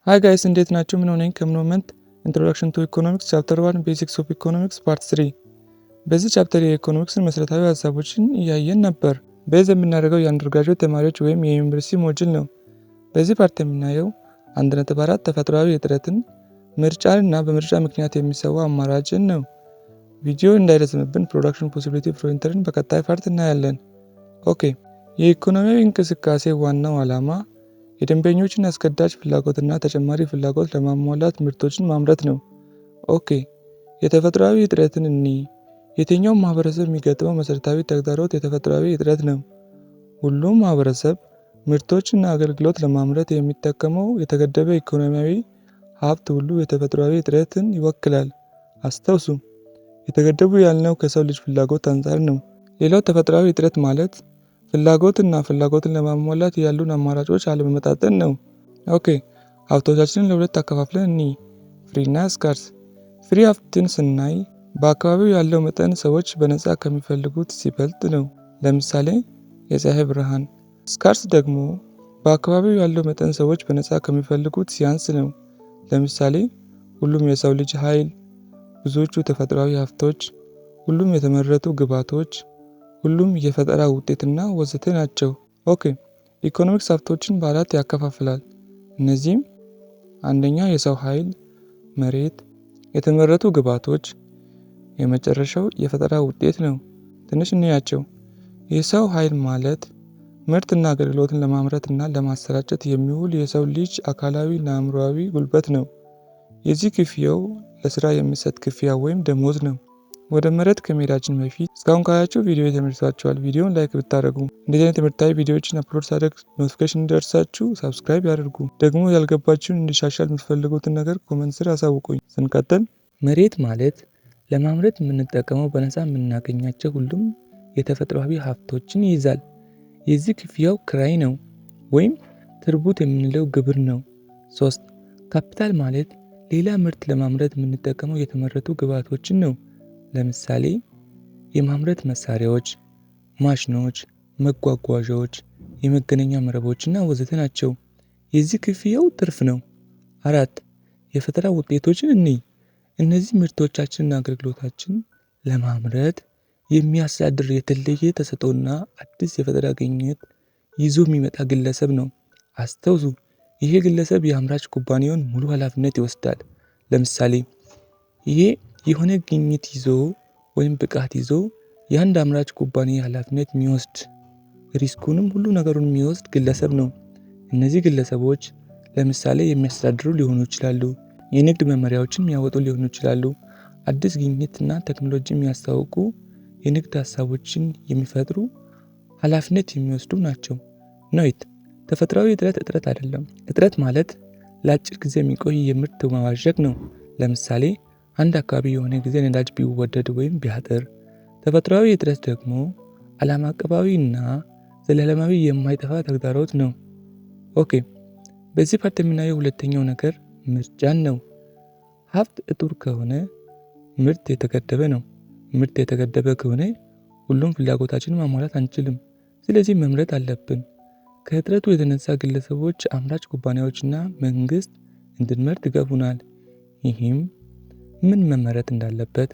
ሃይ ጋይስ እንዴት ናችሁ? ምን ሆነኝ ከሞመንት ኢንትሮዳክሽን ቱ ኢኮኖሚክስ ቻፕተር 1 ቤዚክስ ኦፍ ኢኮኖሚክስ ፓርት 3። በዚህ ቻፕተር የኢኮኖሚክስን መሰረታዊ ሀሳቦችን እያየን ነበር። ቤዝ የምናደርገው የአንደርግራጁዌት ተማሪዎች ወይም የዩኒቨርሲቲ ሞጁል ነው። በዚህ ፓርት የምናየው 1.4 ተፈጥሯዊ እጥረትን፣ ምርጫን እና በምርጫ ምክንያት የሚሰዋ አማራጭን ነው። ቪዲዮ እንዳይረዝምብን ፕሮዳክሽን ፖሲቢሊቲ ኦፍ ኢንተርን በቀጣይ ፓርት እናያለን። ኦኬ፣ የኢኮኖሚያዊ እንቅስቃሴ ዋናው ዓላማ የደንበኞችን አስገዳጅ ፍላጎትና ተጨማሪ ፍላጎት ለማሟላት ምርቶችን ማምረት ነው። ኦኬ፣ የተፈጥሯዊ እጥረትን እንይ። የትኛውም ማህበረሰብ የሚገጥመው መሰረታዊ ተግዳሮት የተፈጥሯዊ እጥረት ነው። ሁሉም ማህበረሰብ ምርቶችና አገልግሎት ለማምረት የሚጠቀመው የተገደበ ኢኮኖሚያዊ ሀብት ሁሉ የተፈጥሯዊ እጥረትን ይወክላል። አስታውሱ፣ የተገደቡ ያልነው ከሰው ልጅ ፍላጎት አንጻር ነው። ሌላው ተፈጥሯዊ እጥረት ማለት ፍላጎትና ፍላጎትን ለማሟላት ያሉን አማራጮች አለመመጣጠን ነው። ኦኬ፣ ሀብቶቻችንን ለሁለት አከፋፍለን እንይ፣ ፍሪ እና ስካርስ። ፍሪ ሀብትን ስናይ በአካባቢው ያለው መጠን ሰዎች በነፃ ከሚፈልጉት ሲበልጥ ነው። ለምሳሌ የፀሐይ ብርሃን። ስካርስ ደግሞ በአካባቢው ያለው መጠን ሰዎች በነፃ ከሚፈልጉት ሲያንስ ነው። ለምሳሌ ሁሉም የሰው ልጅ ኃይል፣ ብዙዎቹ ተፈጥሯዊ ሀብቶች፣ ሁሉም የተመረቱ ግብዓቶች፣ ሁሉም የፈጠራ ውጤትና ወዘተ ናቸው። ኦኬ፣ ኢኮኖሚክስ ሀብቶችን በአራት ያከፋፍላል። እነዚህም አንደኛ የሰው ኃይል፣ መሬት፣ የተመረቱ ግብዓቶች፣ የመጨረሻው የፈጠራ ውጤት ነው። ትንሽ እንያቸው። የሰው ኃይል ማለት ምርትና አገልግሎትን ለማምረት እና ለማሰራጨት የሚውል የሰው ልጅ አካላዊ እና አእምሯዊ ጉልበት ነው። የዚህ ክፍያው ለስራ የሚሰጥ ክፍያ ወይም ደሞዝ ነው። ወደ መሬት ከመሄዳችን በፊት እስካሁን ካያችሁ ቪዲዮ ተመችቷችኋል፣ ቪዲዮን ላይክ ብታደርጉ፣ እንደዚህ አይነት ትምህርታዊ ቪዲዮዎችን አፕሎድ ሳደርግ ኖቲፊኬሽን እንዲደርሳችሁ ሰብስክራይብ ያደርጉ። ደግሞ ያልገባችሁን እንዲሻሻል የምትፈልጉትን ነገር ኮመንት ስር አሳውቁኝ። ስንቀጥል መሬት ማለት ለማምረት የምንጠቀመው በነፃ የምናገኛቸው ሁሉም የተፈጥሯዊ ሀብቶችን ይይዛል። የዚህ ክፍያው ክራይ ነው ወይም ትርቡት የምንለው ግብር ነው። 3 ካፒታል ማለት ሌላ ምርት ለማምረት የምንጠቀመው የተመረቱ ግብዓቶችን ነው። ለምሳሌ የማምረት መሳሪያዎች፣ ማሽኖች፣ መጓጓዣዎች፣ የመገናኛ መረቦችና ወዘተ ናቸው። የዚህ ክፍያው ትርፍ ነው። 4 የፈጠራ ውጤቶችን እንይ። እነዚህ ምርቶቻችንና አገልግሎታችን ለማምረት የሚያስተዳድር የተለየ ተሰጥኦና አዲስ የፈጠራ ግኝት ይዞ የሚመጣ ግለሰብ ነው። አስተውሱ፣ ይሄ ግለሰብ የአምራች ኩባንያውን ሙሉ ኃላፊነት ይወስዳል። ለምሳሌ ይሄ የሆነ ግኝት ይዞ ወይም ብቃት ይዞ የአንድ አምራች ኩባንያ ኃላፊነት የሚወስድ ሪስኩንም ሁሉ ነገሩን የሚወስድ ግለሰብ ነው። እነዚህ ግለሰቦች ለምሳሌ የሚያስተዳድሩ ሊሆኑ ይችላሉ፣ የንግድ መመሪያዎችን የሚያወጡ ሊሆኑ ይችላሉ፣ አዲስ ግኝትና ቴክኖሎጂ የሚያስታውቁ፣ የንግድ ሀሳቦችን የሚፈጥሩ፣ ኃላፊነት የሚወስዱ ናቸው። ኖይት ተፈጥሯዊ እጥረት አይደለም። እጥረት ማለት ለአጭር ጊዜ የሚቆይ የምርት መዋዠቅ ነው። ለምሳሌ አንድ አካባቢ የሆነ ጊዜ ነዳጅ ቢወደድ ወይም ቢያጥር። ተፈጥሯዊ እጥረት ደግሞ ዓለም አቀፋዊ እና ዘላለማዊ የማይጠፋ ተግዳሮት ነው። ኦኬ፣ በዚህ ፓርት የምናየው ሁለተኛው ነገር ምርጫን ነው። ሀብት እጡር ከሆነ ምርት የተገደበ ነው። ምርት የተገደበ ከሆነ ሁሉም ፍላጎታችንን ማሟላት አንችልም። ስለዚህ መምረጥ አለብን። ከእጥረቱ የተነሳ ግለሰቦች፣ አምራች ኩባንያዎችና መንግስት እንድንመርጥ ይገፉናል። ይህም ምን መመረት እንዳለበት፣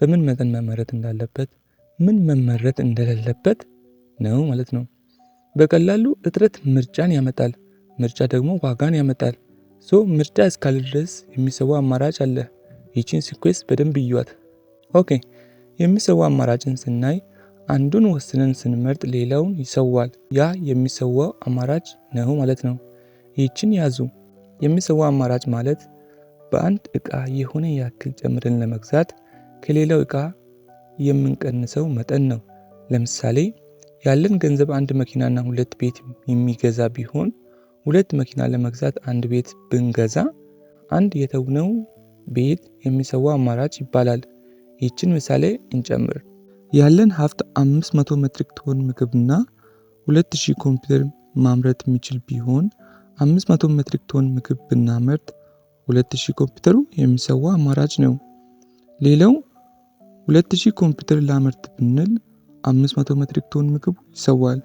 በምን መጠን መመረት እንዳለበት፣ ምን መመረት እንደሌለበት ነው ማለት ነው። በቀላሉ እጥረት ምርጫን ያመጣል፣ ምርጫ ደግሞ ዋጋን ያመጣል። ምርጫ እስካለ ድረስ የሚሰዋ አማራጭ አለ። ይቺን ሲኩዌንስ በደንብ እዩዋት። ኦኬ፣ የሚሰዋ አማራጭን ስናይ አንዱን ወስነን ስንመርጥ ሌላውን ይሰዋል። ያ የሚሰዋው አማራጭ ነው ማለት ነው። ይቺን ያዙ። የሚሰዋ አማራጭ ማለት በአንድ እቃ የሆነ ያክል ጨምረን ለመግዛት ከሌላው እቃ የምንቀንሰው መጠን ነው። ለምሳሌ ያለን ገንዘብ አንድ መኪናና 2 ቤት የሚገዛ ቢሆን 2 መኪና ለመግዛት አንድ ቤት ብንገዛ አንድ የተውነው ቤት የሚሰዋ አማራጭ ይባላል። ይችን ምሳሌ እንጨምር። ያለን ሀብት 500 ሜትሪክ ቶን ምግብና 2000 ኮምፒውተር ማምረት የሚችል ቢሆን 500 ሜትሪክ ቶን ምግብ ብናመርት 2000 ኮምፒውተሩ የሚሰዋ አማራጭ ነው። ሌላው 2000 ኮምፒውተር ላመርት ብንል 500 ሜትሪክ ቶን ምግብ ይሰዋል።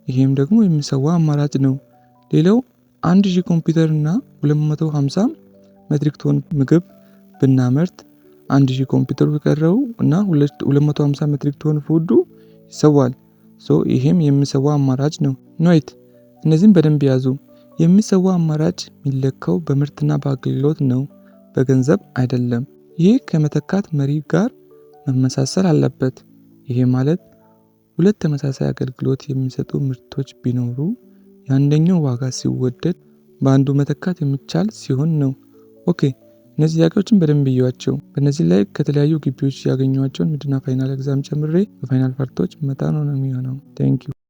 ይሄም ደግሞ የሚሰዋ አማራጭ ነው። ሌላው 1000 ኮምፒውተር እና 250 ሜትሪክ ቶን ምግብ ብናመርት 1000 ኮምፒውተሩ የቀረው እና 250 ሜትሪክ ቶን ፉዱ ይሰዋል። ይሄም የሚሰዋ አማራጭ ነው። ኖይት እነዚህም በደንብ ያዙ። የሚሰዋ አማራጭ የሚለካው በምርትና በአገልግሎት ነው፣ በገንዘብ አይደለም። ይህ ከመተካት መሪ ጋር መመሳሰል አለበት። ይሄ ማለት ሁለት ተመሳሳይ አገልግሎት የሚሰጡ ምርቶች ቢኖሩ የአንደኛው ዋጋ ሲወደድ በአንዱ መተካት የሚቻል ሲሆን ነው። ኦኬ እነዚህ ጥያቄዎችን በደንብ እዩዋቸው። በእነዚህ ላይ ከተለያዩ ግቢዎች ያገኟቸውን ሚድና ፋይናል ኤግዛም ጨምሬ በፋይናል ፓርቶች መጣ ነው የሚሆነው። ቴንክ ዩ